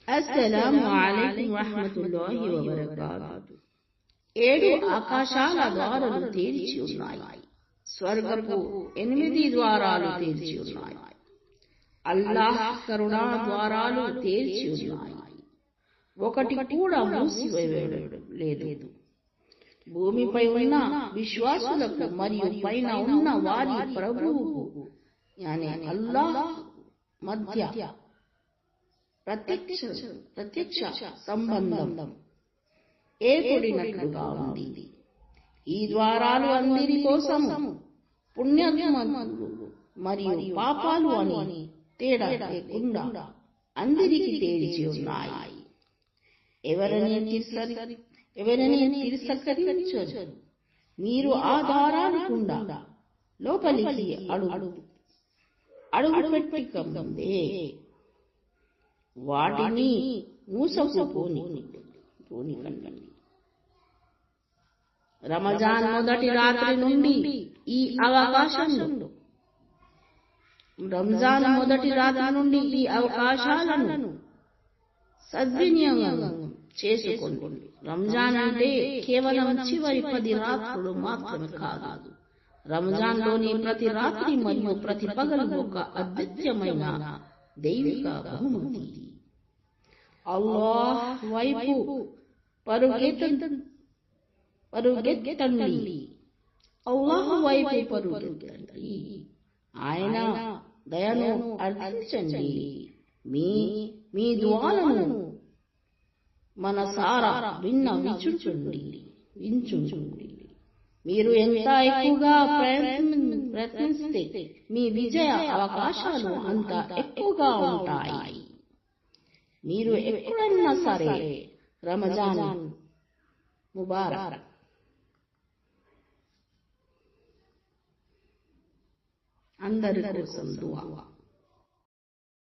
అస్సలాము అలైకుం వరహ్మతుల్లాహి వబరకాతుహు. 7 ఆకాశాల ద్వారాలు తెరిచి ఉన్నాయి. స్వర్గపు 8 ద్వారాలు తెరిచి ఉన్నాయి. అల్లాహ్ కరుణా ద్వారాలు తెరిచి ఉన్నాయి. ఒకటి కూడా మూసివేయడం లేదు. భూమిపై ఉన్న విశ్వాసులకు మరియు పైన ఉన్న వారి ప్రభువుకు యాని అల్లాహ్ మధ్య ప్రత్యక్ష సంబంధం ఏర్పడినట్లుగా ఉంది. ఈ ద్వారాలు అందరి కోసము పుణ్యాత్ములు మరియు పాపాలు అని తేడా లేకుండా అందరికి తెరిచి ఉన్నాయి. ఎవరిని తిరస్కరించరు. మీరు ఆ ద్వారాలు గుండా లోపలికి అడుగు పెట్టకముందే వాటిని మూసుకుపోనికండి. రమజాన్ మొదటి రాత్రి నుండి ఈ అవకాశాలను సద్వినియోగం చేసుకోండి. రంజాన్ అంటే కేవలం చివరి 10 రాత్రులు మాత్రమే కాదు. రంజాన్ లోని ప్రతి రాత్రి మరియు ప్రతి పగలు ఒక అద్భుతమైన దైవిక బహుమతి. అల్లాహ్ వైపు పరుగెత్తండి. ఆయన దయను అర్థించండి. మీ దుఆలను మనసారా వించుండి. మీరు ఎంత ఎక్కువగా ప్రయత్నిస్తే మీ విజయ అవకాశాలు అంత ఎక్కువగా ఉంటాయి. మీరు ఎక్కడన్నా సరే రమజాన్ ముబారక్. అందరి కోసం దుఆ.